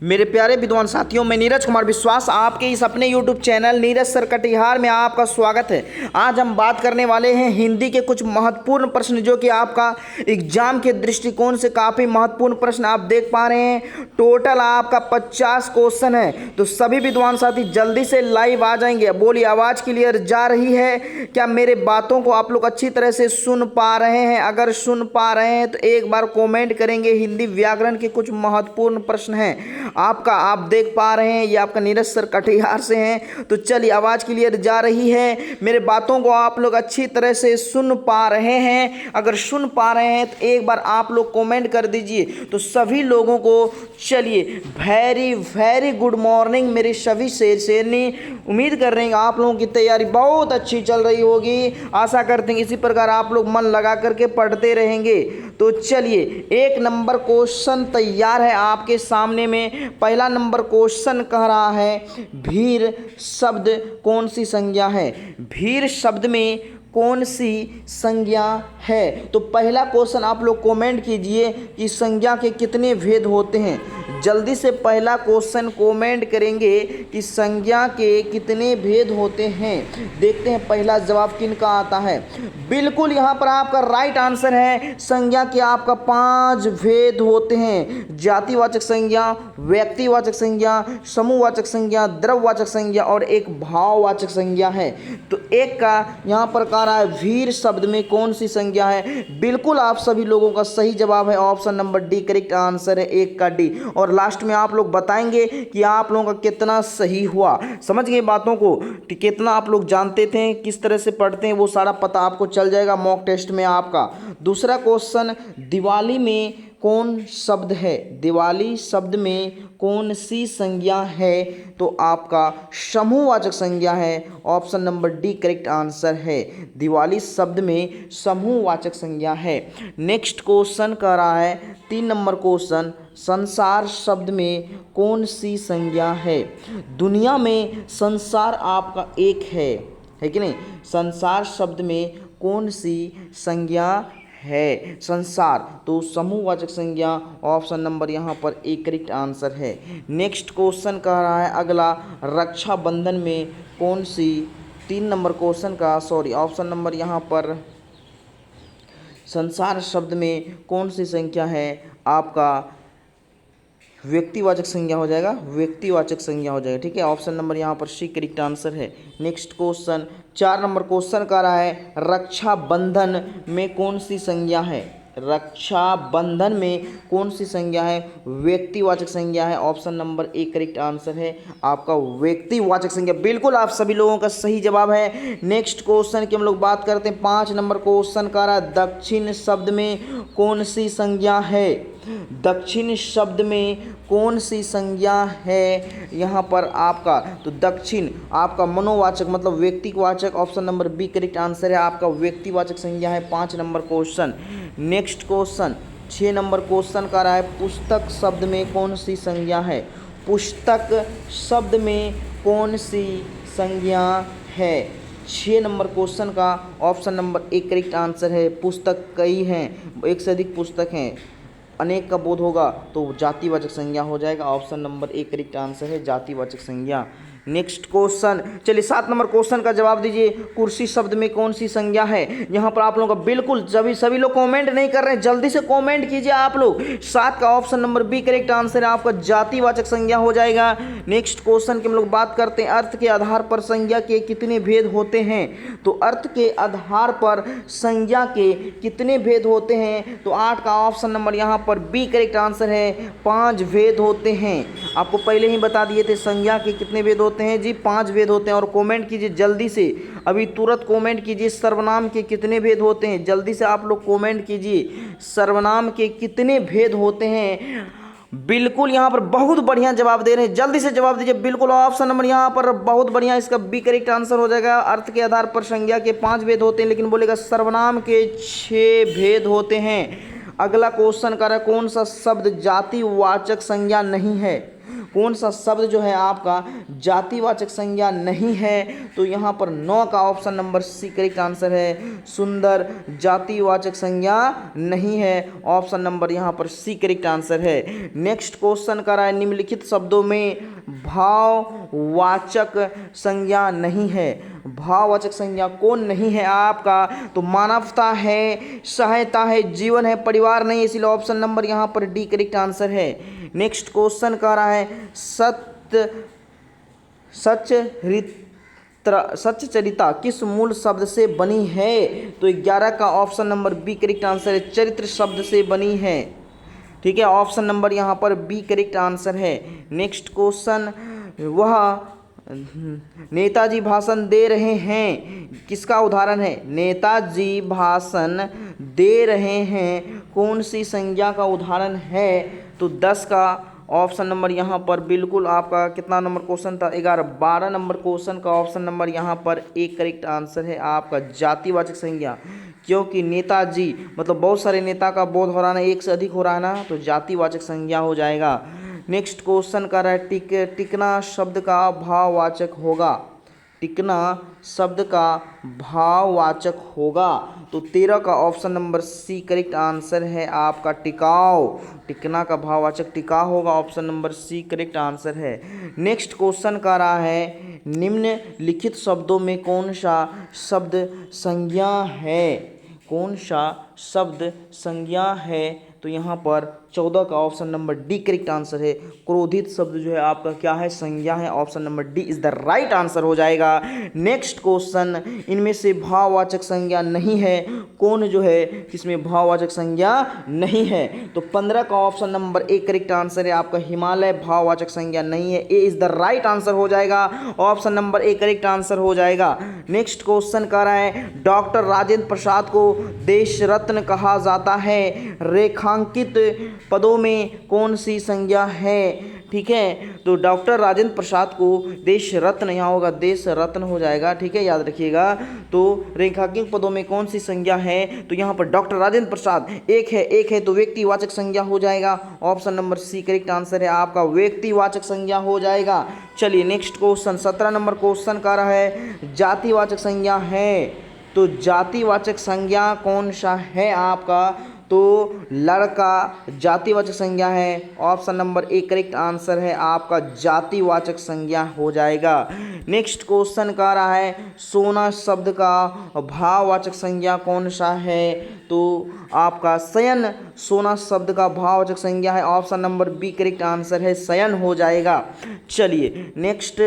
मेरे प्यारे विद्वान साथियों, मैं नीरज कुमार विश्वास आपके इस अपने YouTube channel Neeraj sir Katihar में आपका स्वागत है। आज हम बात करने वाले हैं हिंदी के कुछ महत्वपूर्ण प्रश्न, जो कि आपका एग्जाम के दृष्टिकोण से काफ़ी महत्वपूर्ण प्रश्न आप देख पा रहे हैं। टोटल आपका 50 क्वेश्चन है, तो सभी विद्वान साथी जल्दी से लाइव आ जाएंगे। बोलिए, आवाज़ क्लियर जा रही है? क्या मेरे बातों को आप लोग अच्छी तरह से सुन पा रहे हैं? अगर सुन पा रहे हैं तो एक बार कॉमेंट करेंगे। हिंदी व्याकरण के कुछ महत्वपूर्ण प्रश्न हैं आपका, आप देख पा रहे हैं, ये आपका नीरज सर कटिहार से हैं। तो चलिए, आवाज़ क्लियर जा रही है? मेरे बातों को आप लोग अच्छी तरह से सुन पा रहे हैं? अगर सुन पा रहे हैं तो एक बार आप लोग कमेंट कर दीजिए। तो सभी लोगों को चलिए वेरी वेरी गुड मॉर्निंग मेरे सभी शेर शेरनी। उम्मीद कर रहे हैं आप लोगों की तैयारी बहुत अच्छी चल रही होगी। आशा करते हैं इसी प्रकार आप लोग मन लगा करके पढ़ते रहेंगे। तो चलिए, एक नंबर क्वेश्चन तैयार है आपके सामने में। पहला नंबर क्वेश्चन कह रहा है, भीर शब्द कौन सी संज्ञा है? भीर शब्द में कौन सी संज्ञा है? तो पहला क्वेश्चन आप लोग कमेंट कीजिए कि संज्ञा के कितने भेद होते हैं। जल्दी से पहला क्वेश्चन कमेंट करेंगे कि संज्ञा के कितने भेद होते हैं। देखते हैं पहला जवाब किनका आता है। बिल्कुल यहाँ पर आपका राइट आंसर है, संज्ञा के आपका 5 भेद होते हैं। जातिवाचक संज्ञा, व्यक्तिवाचक संज्ञा, समूहवाचक संज्ञा, द्रव्यवाचक संज्ञा और एक भाववाचक संज्ञा है। तो एक का यहाँ पर कह रहा है भीर शब्द में कौन सी संज्ञा है। बिल्कुल आप सभी लोगों का सही जवाब है option number D, correct answer है एक का डी। और लास्ट में आप लोग बताएंगे कि आप लोगों का कितना सही हुआ। समझ गए बातों को कि कितना आप लोग जानते थे, किस तरह से पढ़ते हैं, वो सारा पता आपको चल जाएगा मॉक टेस्ट में आपका। दूसरा क्वेश्चन, दिवाली में कौन शब्द है? दिवाली शब्द में कौन सी संज्ञा है? तो आपका समूहवाचक संज्ञा है, option number D correct answer है। दिवाली शब्द में समूहवाचक संज्ञा है। नेक्स्ट क्वेश्चन कह रहा है 3 नंबर क्वेश्चन, संसार शब्द में कौन सी संज्ञा है? दुनिया में संसार आपका एक है कि नहीं? संसार शब्द में कौन सी संज्ञा है? संसार, तो समूहवाचक संज्ञा, ऑप्शन नंबर यहाँ पर एक करेक्ट आंसर है। नेक्स्ट क्वेश्चन कह रहा है अगला, रक्षाबंधन में कौन सी 3 नंबर क्वेश्चन का ऑप्शन नंबर यहाँ पर संसार शब्द में कौन सी संख्या है? आपका व्यक्तिवाचक संज्ञा हो जाएगा, व्यक्तिवाचक संज्ञा हो जाएगा, ठीक है। ऑप्शन नंबर यहाँ पर सी करेक्ट आंसर है। नेक्स्ट क्वेश्चन 4 नंबर क्वेश्चन का रहा है, रक्षाबंधन में कौन सी संज्ञा है? रक्षाबंधन में कौन सी संज्ञा है? व्यक्तिवाचक संज्ञा है, ऑप्शन नंबर एक करेक्ट आंसर है आपका व्यक्तिवाचक संज्ञा। बिल्कुल आप सभी लोगों का सही जवाब है। नेक्स्ट क्वेश्चन की हम लोग बात करते हैं। 5 नंबर क्वेश्चन का रहा, दक्षिण शब्द में कौन सी संज्ञा है? दक्षिण शब्द में कौन सी संज्ञा है यहाँ पर आपका? तो दक्षिण आपका मनोवाचक मतलब व्यक्तिवाचक, option number B correct answer है आपका व्यक्तिवाचक संज्ञा है। 5 number question. Next question 6 number question का रहा है, पुस्तक शब्द में कौन सी संज्ञा है? पुस्तक शब्द में कौन सी संज्ञा है? 6 नंबर क्वेश्चन का ऑप्शन नंबर एक करेक्ट आंसर है। पुस्तक कई हैं, एक से अधिक पुस्तक हैं, अनेक का बोध होगा तो जातिवाचक संज्ञा हो जाएगा, ऑप्शन नंबर एक करेक्ट आंसर है जातिवाचक संज्ञा। नेक्स्ट क्वेश्चन, चलिए 7 नंबर क्वेश्चन का जवाब दीजिए, कुर्सी शब्द में कौन सी संज्ञा है? यहाँ पर आप लोगों का बिल्कुल सभी लोग कमेंट नहीं कर रहे हैं, जल्दी से कमेंट कीजिए आप लोग। 7 का option number B correct answer है आपका जातिवाचक संज्ञा हो जाएगा। नेक्स्ट क्वेश्चन की हम लोग बात करते हैं, अर्थ के आधार पर संज्ञा के कितने भेद होते हैं? तो अर्थ के आधार पर संज्ञा के कितने भेद होते हैं? तो 8 का ऑप्शन नंबर यहाँ पर बी करेक्ट आंसर है, 5 भेद होते हैं। आपको पहले ही बता दिए थे संज्ञा के कितने भेद होते हैं जी, 5 भेद होते हैं। और कमेंट कीजिए जल्दी से, अभी तुरंत कमेंट कीजिए, सर्वनाम के कितने भेद होते हैं? जल्दी से आप लोग कमेंट कीजिए, सर्वनाम के कितने भेद होते हैं? बिल्कुल यहाँ पर बहुत बढ़िया जवाब दे रहे हैं, जल्दी से जवाब दीजिए। बिल्कुल ऑप्शन नंबर यहाँ पर बहुत बढ़िया, इसका बी करेक्ट आंसर हो जाएगा। अर्थ के आधार पर संज्ञा के 5 भेद होते हैं, लेकिन बोलेगा सर्वनाम के 6 भेद होते हैं। अगला क्वेश्चन कर रहा है, कौन सा शब्द जातिवाचक संज्ञा नहीं है? कौन सा शब्द जो है आपका जातिवाचक संज्ञा नहीं है? तो यहाँ पर 9 का option number C correct answer है। सुंदर जातिवाचक संज्ञा नहीं है, ऑप्शन नंबर यहाँ पर सी करेक्ट आंसर है। नेक्स्ट क्वेश्चन कर रहा है निम्नलिखित शब्दों में भाववाचक संज्ञा नहीं है। भाववाचक संज्ञा कौन नहीं है आपका? तो मानवता है, सहायता है, जीवन है, परिवार नहीं, इसलिए ऑप्शन नंबर यहाँ पर डी करेक्ट आंसर है। नेक्स्ट क्वेश्चन कह रहा है सच्चरिता किस मूल शब्द से बनी है? तो 11 का option number B correct answer है, चरित्र शब्द से बनी है। ठीक है, ऑप्शन नंबर यहाँ पर बी करेक्ट आंसर है। नेक्स्ट क्वेश्चन, वह नेताजी भाषण दे रहे हैं, किसका उदाहरण है? नेताजी भाषण दे रहे हैं कौन सी संज्ञा का उदाहरण है? तो 10 का ऑप्शन नंबर यहाँ पर बिल्कुल आपका कितना नंबर क्वेश्चन था? 11। 12 नंबर क्वेश्चन का ऑप्शन नंबर यहाँ पर एक करेक्ट आंसर है आपका जातिवाचक संज्ञा, क्योंकि नेताजी मतलब बहुत सारे नेता का बोध हो रहा है, एक से अधिक हो रहा है ना, तो जातिवाचक संज्ञा हो जाएगा। नेक्स्ट क्वेश्चन कर रहा है टिकना शब्द का भाववाचक होगा। टिकना शब्द का भाववाचक होगा, तो 13 का option number C correct answer है आपका टिकाऊ। टिकना का भाववाचक टिकाऊ होगा, option number C correct answer है। नेक्स्ट क्वेश्चन का रहा है निम्नलिखित शब्दों में कौन सा शब्द संज्ञा है? कौन सा शब्द संज्ञा है? तो यहाँ पर 14 का option number D correct answer है। क्रोधित शब्द जो है आपका क्या है? संज्ञा है, option number D is the right answer हो जाएगा। नेक्स्ट क्वेश्चन, इनमें से भाववाचक संज्ञा नहीं है, कौन जो है किसमें भाववाचक संज्ञा नहीं है? तो 15 का option number A correct answer है आपका, हिमालय भाववाचक संज्ञा नहीं है, ए इज द राइट आंसर हो जाएगा, option number A correct answer हो जाएगा। नेक्स्ट क्वेश्चन कह रहा है डॉक्टर राजेंद्र प्रसाद को देश रत्न कहा जाता है, रेखांकित पदों में कौन सी संज्ञा है? ठीक है, तो डॉक्टर राजेंद्र प्रसाद को देश रत्न, यहाँ होगा देश रत्न हो जाएगा। ठीक है, याद रखिएगा। तो रेखांकित पदों में कौन सी संज्ञा है? तो यहाँ पर डॉक्टर राजेंद्र प्रसाद एक है तो व्यक्तिवाचक संज्ञा हो जाएगा, option number C correct answer है आपका, व्यक्तिवाचक संज्ञा हो जाएगा। चलिए नेक्स्ट क्वेश्चन, 17 नंबर क्वेश्चन का रहा है जातिवाचक संज्ञा है, तो जातिवाचक संज्ञा कौन सा है आपका? तो लड़का जातिवाचक संज्ञा है, option number A correct answer है आपका, जातिवाचक संज्ञा हो जाएगा। नेक्स्ट क्वेश्चन का रहा है सोना शब्द का भाववाचक संज्ञा कौन सा है? तो आपका शयन सोना शब्द का भाववाचक संज्ञा है, option number B correct answer है, शयन हो जाएगा। चलिए नेक्स्ट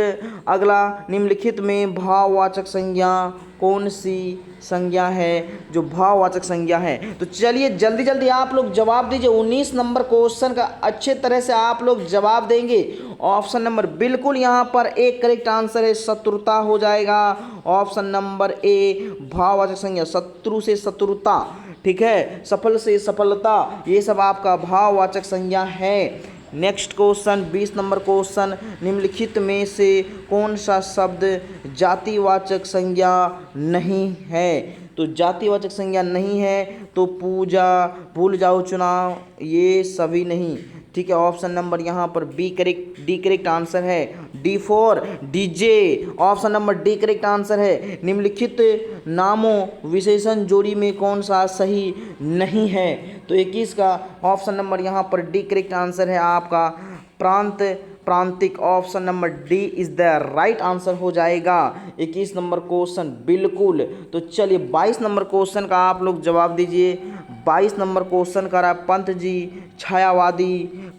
अगला, निम्नलिखित में भाववाचक संज्ञा कौन सी संज्ञा है जो भाववाचक संज्ञा है? तो चलिए जल्दी जल्दी आप लोग जवाब दीजिए। 19 नंबर क्वेश्चन का अच्छे तरह से आप लोग जवाब देंगे। ऑप्शन नंबर बिल्कुल यहाँ पर एक करेक्ट आंसर है, शत्रुता हो जाएगा, ऑप्शन नंबर ए भाववाचक संज्ञा, शत्रु से शत्रुता। ठीक है, सफल से सफलता, ये सब आपका भाववाचक संज्ञा है। नेक्स्ट क्वेश्चन 20 नंबर क्वेश्चन, निम्नलिखित में से कौन सा शब्द जातिवाचक संज्ञा नहीं है? तो जातिवाचक संज्ञा नहीं है तो पूजा, भूल जाओ, चुनाव, ये सभी नहीं। ठीक है, ऑप्शन नंबर यहाँ पर डी करेक्ट आंसर है। D4 DJ, option number D correct answer है। निम्नलिखित नामों विशेषण जोड़ी में कौन सा सही नहीं है? तो 21 का ऑप्शन नंबर यहाँ पर डी करेक्ट आंसर है आपका, प्रांत, प्रांतिक, option number D is the right answer हो जाएगा। 21 नंबर क्वेश्चन बिल्कुल। तो चलिए 22 नंबर क्वेश्चन का आप लोग जवाब दीजिए। 22 नंबर क्वेश्चन का रहा पंत जी छायावादी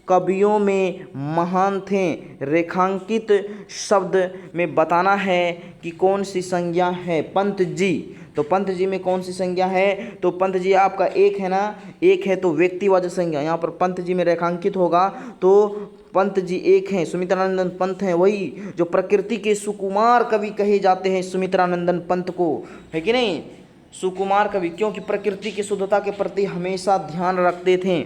कवियों में महान थे, रेखांकित शब्द में बताना है कि कौन सी संज्ञा है? पंत जी, तो पंत जी में कौन सी संज्ञा है? तो पंत जी आपका एक है ना, एक है तो व्यक्तिवाचक संज्ञा, यहाँ पर पंत जी में रेखांकित होगा तो पंत जी एक हैं, सुमित्रानंदन पंत हैं, वही जो प्रकृति के सुकुमार कवि कहे जाते हैं सुमित्रानंदन पंत को, है कि नहीं? सुकुमार कवि, क्योंकि प्रकृति की शुद्धता के प्रति हमेशा ध्यान रखते थे।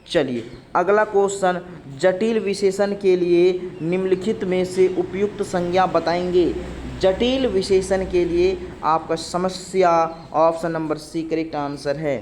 चलिए अगला क्वेश्चन, जटिल विशेषण के लिए निम्नलिखित में से उपयुक्त संज्ञा बताएंगे। जटिल विशेषण के लिए आपका समस्या, option number C correct answer है।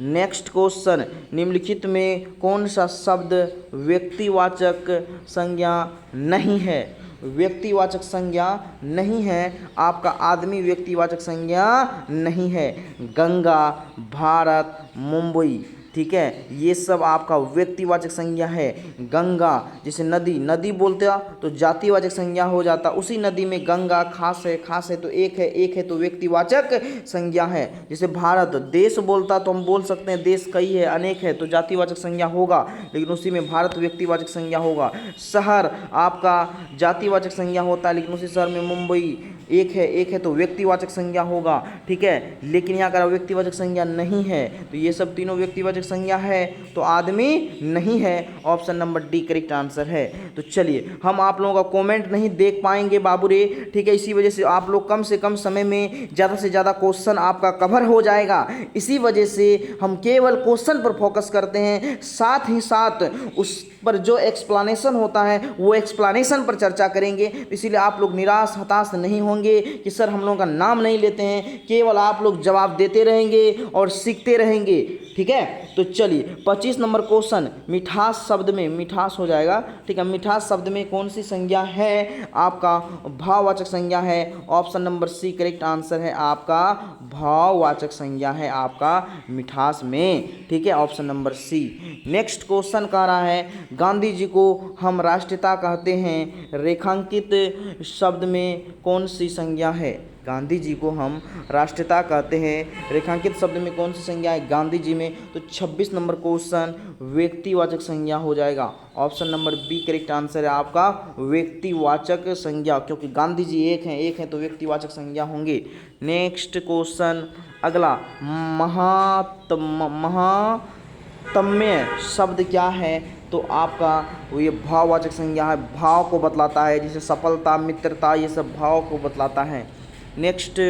नेक्स्ट क्वेश्चन, निम्नलिखित में कौन सा शब्द व्यक्तिवाचक संज्ञा नहीं है? व्यक्तिवाचक संज्ञा नहीं है आपका आदमी व्यक्तिवाचक संज्ञा नहीं है। गंगा, भारत, मुंबई, ठीक है, ये सब आपका व्यक्तिवाचक संज्ञा है। गंगा जैसे नदी, नदी बोलते तो जातिवाचक संज्ञा हो जाता, उसी नदी में गंगा, खास है, खास है तो एक है, एक है तो व्यक्तिवाचक संज्ञा है। जैसे भारत, देश बोलता तो हम बोल सकते हैं देश कई है, अनेक है तो जातिवाचक संज्ञा होगा, लेकिन उसी में भारत व्यक्तिवाचक संज्ञा होगा। शहर आपका जातिवाचक संज्ञा होता है, लेकिन उसी शहर में मुंबई एक है तो व्यक्तिवाचक संज्ञा होगा, ठीक है, लेकिन यहाँ का व्यक्तिवाचक संज्ञा नहीं है, तो ये सब तीनों व्यक्तिवाचक संज्ञा है तो आदमी नहीं है। Option number D correct answer है। तो चलिए, हम आप लोगों का कमेंट नहीं देख पाएंगे बाबू रे, ठीक है, इसी वजह से आप लोग कम से कम समय में ज़्यादा से ज़्यादा क्वेश्चन आपका कवर हो जाएगा। इसी वजह से हम केवल क्वेश्चन पर फोकस करते हैं, साथ ही साथ उस पर जो एक्सप्लेनेशन होता है वो एक्सप्लेनेशन पर चर्चा करेंगे। इसीलिए आप लोग निराश हताश नहीं होंगे कि सर हम लोगों का नाम नहीं लेते हैं, केवल आप लोग जवाब देते रहेंगे और सीखते रहेंगे, ठीक है। तो चलिए 25 नंबर क्वेश्चन, मिठास शब्द में, मिठास हो जाएगा, ठीक है, मिठास शब्द में कौन सी संज्ञा है? आपका भाववाचक संज्ञा है। Option number C correct answer है आपका, भाववाचक संज्ञा है आपका मिठास में, ठीक है, option number C. Next question कह रहा है, गांधी जी को हम राष्ट्रपिता कहते हैं, रेखांकित शब्द में कौन सी संज्ञा है? गांधी जी को हम राष्ट्रपिता कहते हैं, रेखांकित शब्द में कौन सी संज्ञा है गांधी जी में? तो 26 नंबर क्वेश्चन व्यक्तिवाचक संज्ञा हो जाएगा। Option number B correct answer है आपका, व्यक्तिवाचक संज्ञा, क्योंकि गांधी जी एक हैं तो व्यक्तिवाचक संज्ञा होंगे। नेक्स्ट क्वेश्चन अगला, महात्म्य शब्द क्या है? तो आपका ये भाववाचक संज्ञा है, भाव को बतलाता है, जैसे सफलता, मित्रता, ये सब भाव को बतलाता है। नेक्स्ट,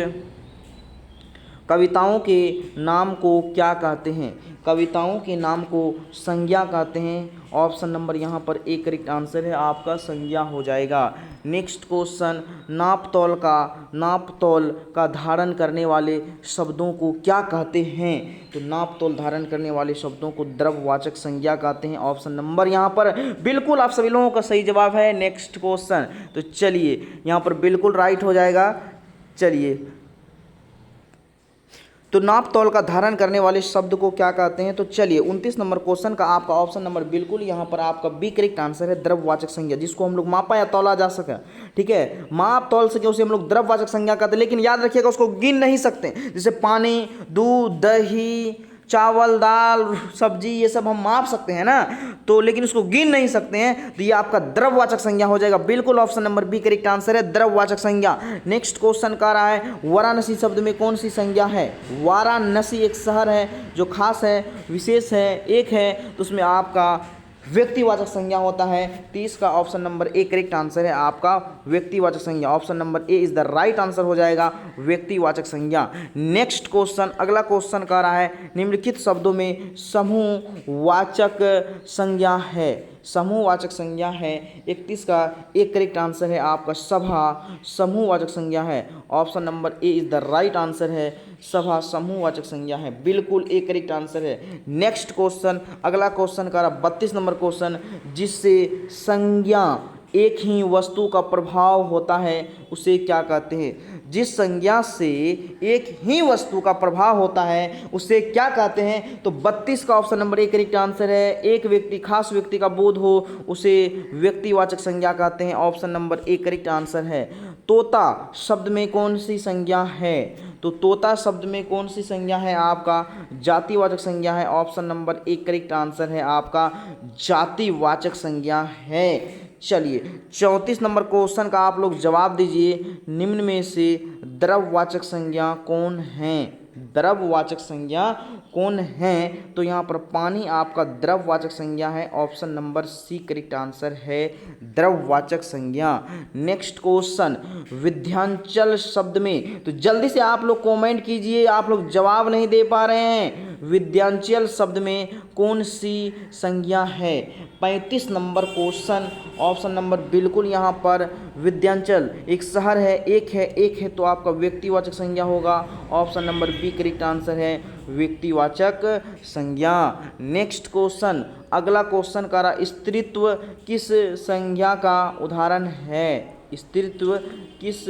कविताओं के नाम को क्या कहते हैं? कविताओं के नाम को संज्ञा कहते हैं। ऑप्शन नंबर यहाँ पर ए करेक्ट आंसर है आपका, संज्ञा हो जाएगा। नेक्स्ट क्वेश्चन, नापतोल का धारण करने वाले शब्दों को क्या कहते हैं? तो नापतोल धारण करने वाले शब्दों को द्रव्यवाचक संज्ञा कहते हैं। ऑप्शन नंबर यहाँ पर बिल्कुल आप सभी लोगों का सही जवाब है। नेक्स्ट क्वेश्चन, तो चलिए यहाँ पर बिल्कुल राइट हो जाएगा। चलिए, तो नाप तौल का धारण करने वाले शब्द को क्या कहते हैं? तो चलिए 29 नंबर क्वेश्चन का आपका ऑप्शन नंबर बिल्कुल यहाँ पर आपका बी करेक्ट आंसर है, द्रव्यवाचक संज्ञा, जिसको हम लोग मापा या तौला जा सके, ठीक है, माप तौल से उसे हम लोग द्रव्यवाचक संज्ञा कहते हैं। लेकिन याद रखिएगा उसको गिन नहीं सकते, जैसे पानी, दूध, दही, चावल, दाल, सब्जी, ये सब हम माप सकते हैं ना, तो लेकिन उसको गिन नहीं सकते हैं, तो ये आपका द्रव्यवाचक संज्ञा हो जाएगा। बिल्कुल option number B correct answer है, द्रव्यवाचक संज्ञा। नेक्स्ट क्वेश्चन कह रहा है, वाराणसी शब्द में कौन सी संज्ञा है? वाराणसी एक शहर है जो खास है, विशेष है, एक है, तो उसमें आपका व्यक्तिवाचक संज्ञा होता है। 30 का option number A correct answer है आपका, व्यक्तिवाचक संज्ञा। Option number A is the right answer हो जाएगा, व्यक्तिवाचक संज्ञा। नेक्स्ट क्वेश्चन, अगला क्वेश्चन कह रहा है, निम्नलिखित शब्दों में समूहवाचक संज्ञा है, समूहवाचक संज्ञा है। 31 का एक करेक्ट आंसर है आपका, सभा समूहवाचक संज्ञा है। Option number A is the right answer है, सभा समूहवाचक संज्ञा है, बिल्कुल एक करेक्ट आंसर है। नेक्स्ट क्वेश्चन, अगला क्वेश्चन का 32 नंबर क्वेश्चन, जिससे संज्ञा एक ही वस्तु का प्रभाव होता है उसे क्या कहते हैं? जिस संज्ञा से एक ही वस्तु का प्रभाव होता है उसे क्या कहते हैं? तो 32 का option number A correct answer है। एक व्यक्ति, खास व्यक्ति का बोध हो उसे व्यक्तिवाचक संज्ञा कहते हैं। Option number A correct answer है। तोता शब्द में कौन सी संज्ञा है? तो तोता शब्द में कौन सी संज्ञा है आपका? जातिवाचक संज्ञा है। Option number A correct answer है आपका, जातिवाचक संज्ञा है। चलिए 34 नंबर क्वेश्चन का आप लोग जवाब दीजिए, निम्न में से द्रव्यवाचक संज्ञा कौन है? द्रव्यवाचक संज्ञा कौन है? तो यहाँ पर पानी आपका द्रव्यवाचक संज्ञा है। Option number C correct answer है, द्रव्यवाचक संज्ञा। नेक्स्ट क्वेश्चन, विंध्याचल शब्द में, तो जल्दी से आप लोग कमेंट कीजिए, आप लोग जवाब नहीं दे पा रहे हैं। विंध्याचल शब्द में कौन सी संज्ञा है? 35 नंबर क्वेश्चन, ऑप्शन नंबर बिल्कुल यहाँ पर विंध्याचल एक शहर है, एक है तो आपका व्यक्तिवाचक संज्ञा होगा। Option number B correct answer है, व्यक्तिवाचक संज्ञा। नेक्स्ट क्वेश्चन, अगला क्वेश्चन का रहा स्त्रीत्व किस संज्ञा का उदाहरण है? स्त्रीत्व किस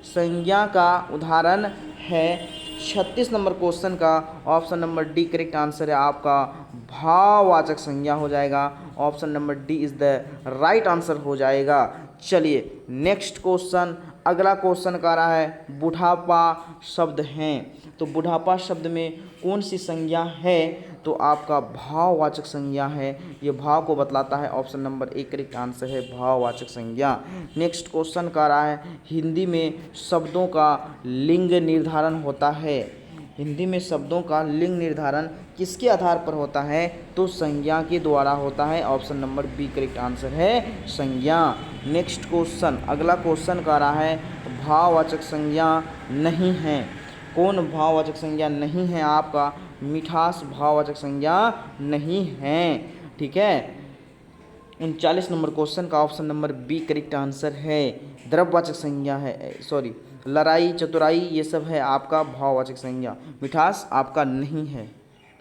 संज्ञा का उदाहरण है? 36 नंबर क्वेश्चन का option number D correct answer है आपका, भाववाचक संज्ञा हो जाएगा। Option number D is the right answer हो जाएगा। चलिए नेक्स्ट क्वेश्चन, अगला क्वेश्चन का रहा है बुढ़ापा शब्द है, तो बुढ़ापा शब्द में कौन सी संज्ञा है? तो आपका भाववाचक संज्ञा है, ये भाव को बतलाता है। Option number A correct answer है, भाववाचक संज्ञा। नेक्स्ट क्वेश्चन का रहा है हिंदी में शब्दों का लिंग निर्धारण होता है। हिंदी में शब्दों का लिंग निर्धारण किसके आधार पर होता है? तो संज्ञा के द्वारा होता है। Option number B correct answer है, संज्ञा। नेक्स्ट क्वेश्चन, अगला क्वेश्चन का रहा है भाववाचक संज्ञा नहीं है। कौन भाववाचक संज्ञा नहीं है? आपका मिठास भाववाचक संज्ञा नहीं है। ठीक है, 39 नंबर क्वेश्चन का option number B correct answer है, द्रव्यवाचक संज्ञा है, सॉरी लड़ाई चतुराई ये सब है आपका भाववाचक संज्ञा। मिठास आपका नहीं है,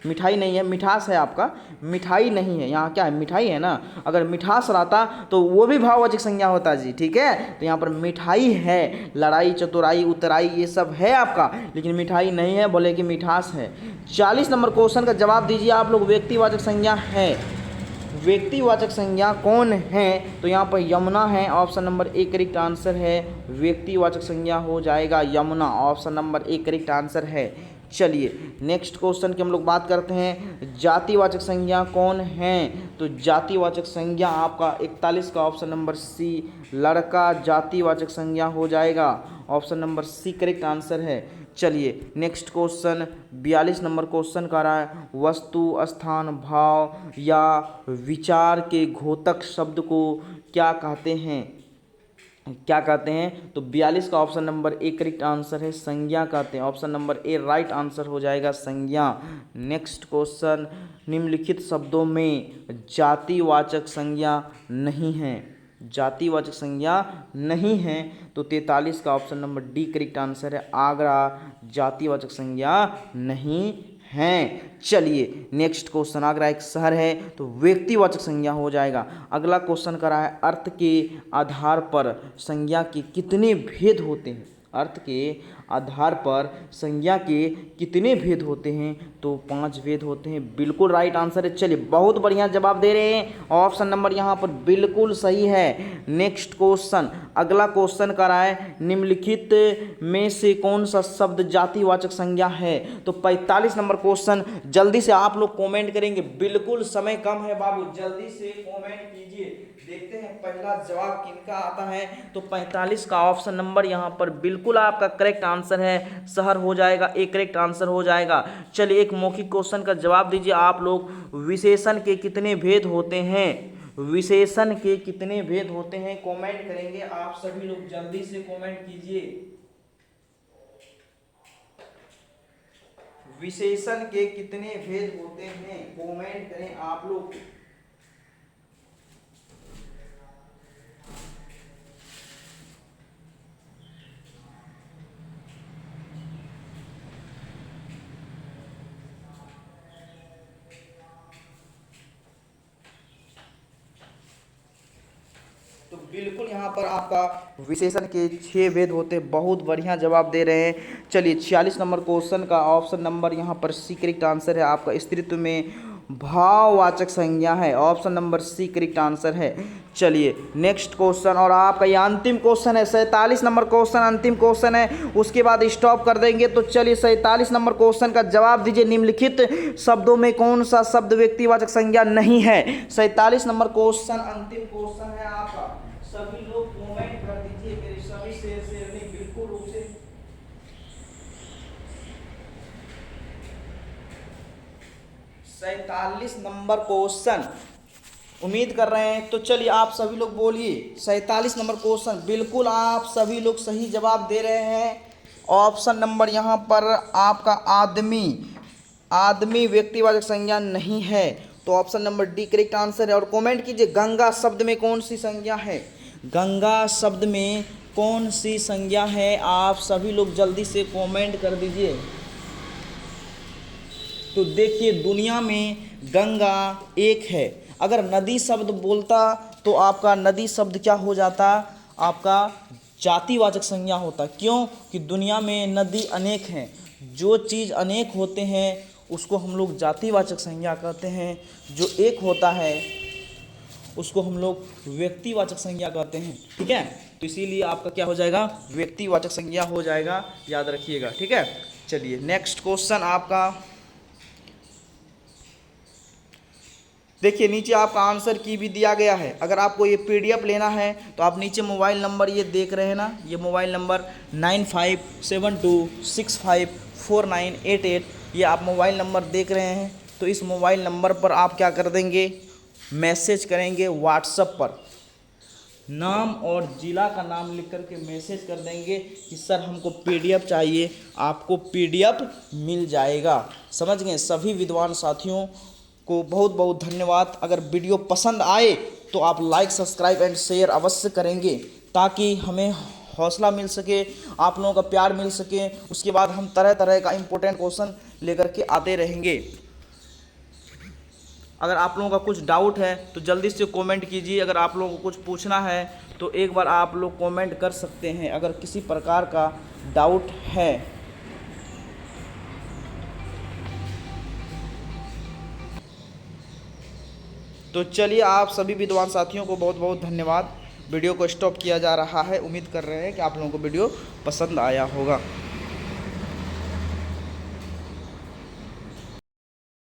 मिठाई नहीं है, मिठास है आपका, मिठाई नहीं है। यहाँ क्या है? मिठाई है ना। अगर मिठास रहता तो वो भी भाववाचक संज्ञा होता जी। ठीक है, तो यहाँ पर मिठाई है, लड़ाई चतुराई उतराई ये सब है आपका, लेकिन मिठाई नहीं है, बोले कि मिठास है। 40 नंबर क्वेश्चन का जवाब दीजिए आप लोग, व्यक्तिवाचक संज्ञा है। व्यक्तिवाचक संज्ञा कौन है? तो यहाँ पर यमुना है। Option number A correct answer है, व्यक्तिवाचक संज्ञा हो जाएगा Yamuna. Option number A correct answer है। चलिए नेक्स्ट क्वेश्चन की हम लोग बात करते हैं, जातिवाचक संज्ञा कौन है? तो जातिवाचक संज्ञा आपका 41 का ऑप्शन नंबर सी, लड़का जातिवाचक संज्ञा हो जाएगा। Option number C correct answer है। चलिए नेक्स्ट क्वेश्चन, 42 नंबर क्वेश्चन का रहा है वस्तु स्थान भाव या विचार के घोतक शब्द को क्या कहते हैं? क्या कहते हैं? तो 42 का option number A correct answer है, संज्ञा कहते हैं। Option number A right answer हो जाएगा, संज्ञा। नेक्स्ट क्वेश्चन, निम्नलिखित शब्दों में जातिवाचक संज्ञा नहीं है। जातिवाचक संज्ञा नहीं है, तो 43 का option number D correct answer है, आगरा जातिवाचक संज्ञा नहीं हैं। चलिए नेक्स्ट क्वेश्चन, आगरा एक शहर है तो व्यक्तिवाचक संज्ञा हो जाएगा। अगला क्वेश्चन कर रहा है अर्थ के आधार पर संज्ञा के कितने भेद होते हैं? अर्थ के आधार पर संज्ञा के कितने भेद होते हैं? तो 5 भेद होते हैं। बिल्कुल राइट आंसर है। चलिए बहुत बढ़िया जवाब दे रहे हैं, ऑप्शन नंबर यहाँ पर बिल्कुल सही है। नेक्स्ट क्वेश्चन, अगला क्वेश्चन कर रहा है निम्नलिखित में से कौन सा शब्द जातिवाचक संज्ञा है? तो 45 नंबर क्वेश्चन, जल्दी से आप लोग कमेंट करेंगे, बिल्कुल समय कम है बाबू, जल्दी से कमेंट कीजिए। देखते हैं पहला जवाब किनका आता है। तो 45 का ऑप्शन नंबर यहाँ पर बिल्कुल आपका करेक्ट आंसर है, शहर हो जाएगा, एक करेक्ट आंसर हो जाएगा। चलिए एक मौखिक क्वेश्चन का जवाब दीजिए आप लोग, विशेषण के कितने भेद होते हैं? विशेषण के कितने भेद होते हैं? कमेंट करेंगे आप सभी लोग, जल्दी से कमेंट कीजिए। विशेषण के कितने भेद होते हैं? कमेंट करें आप लोग। तो बिल्कुल यहाँ पर आपका विशेषण के 6 भेद होते, बहुत बढ़िया जवाब दे रहे हैं। चलिए 46 नंबर क्वेश्चन का ऑप्शन नंबर यहाँ पर सी करेक्ट आंसर है आपका, स्त्रीत्व में भाववाचक संज्ञा है। Option number C correct answer है। चलिए नेक्स्ट क्वेश्चन, और आपका ये अंतिम क्वेश्चन है, 47 नंबर क्वेश्चन अंतिम क्वेश्चन है, उसके बाद स्टॉप कर देंगे। तो चलिए 47 नंबर क्वेश्चन का जवाब दीजिए, निम्नलिखित शब्दों में कौन सा शब्द व्यक्तिवाचक संज्ञा नहीं है? 47 नंबर क्वेश्चन अंतिम क्वेश्चन है आपका, सभी लोग कमेंट कर दीजिए, मेरे सभी शेयर बिल्कुल रूप से। 47 नंबर क्वेश्चन उम्मीद कर रहे हैं, तो चलिए आप सभी लोग बोलिए। 47 नंबर क्वेश्चन बिल्कुल आप सभी लोग सही जवाब दे रहे हैं। ऑप्शन नंबर यहाँ पर आपका आदमी, आदमी व्यक्तिवाचक संज्ञा नहीं है, तो option number D correct answer है। और कमेंट कीजिए गंगा शब्द में कौन सी संज्ञा है, गंगा शब्द में कौन सी संज्ञा है। आप सभी लोग जल्दी से कमेंट कर दीजिए। तो देखिए दुनिया में गंगा एक है। अगर नदी शब्द बोलता तो आपका नदी शब्द क्या हो जाता, आपका जातिवाचक संज्ञा होता। क्यों कि दुनिया में नदी अनेक हैं, जो चीज़ अनेक होते हैं उसको हम लोग जातिवाचक संज्ञा कहते हैं, जो एक होता है उसको हम लोग व्यक्तिवाचक संज्ञा कहते हैं। ठीक है, तो इसीलिए आपका क्या हो जाएगा, व्यक्तिवाचक संज्ञा हो जाएगा, याद रखिएगा। ठीक है, चलिए नेक्स्ट क्वेश्चन आपका देखिए, नीचे आपका आंसर की भी दिया गया है। अगर आपको ये पीडीएफ लेना है तो आप नीचे मोबाइल नंबर ये देख रहे हैं ना, ये मोबाइल नंबर 9572654988, ये आप मोबाइल नंबर देख रहे हैं। तो इस मोबाइल नंबर पर आप क्या कर देंगे, मैसेज करेंगे व्हाट्सएप पर, नाम और ज़िला का नाम लिख करके मैसेज कर देंगे कि सर हमको पीडीएफ चाहिए, आपको पीडीएफ मिल जाएगा। समझ गए। सभी विद्वान साथियों को बहुत बहुत धन्यवाद। अगर वीडियो पसंद आए तो आप लाइक सब्सक्राइब एंड शेयर अवश्य करेंगे, ताकि हमें हौसला मिल सके, आप लोगों का प्यार मिल सके। उसके बाद हम तरह तरह का इम्पोर्टेंट क्वेश्चन लेकर के आते रहेंगे। अगर आप लोगों का कुछ डाउट है तो जल्दी से कमेंट कीजिए। अगर आप लोगों को कुछ पूछना है तो एक बार आप लोग कमेंट कर सकते हैं, अगर किसी प्रकार का डाउट है। तो चलिए, आप सभी विद्वान साथियों को बहुत बहुत धन्यवाद। वीडियो को स्टॉप किया जा रहा है। उम्मीद कर रहे हैं कि आप लोगों को वीडियो पसंद आया होगा।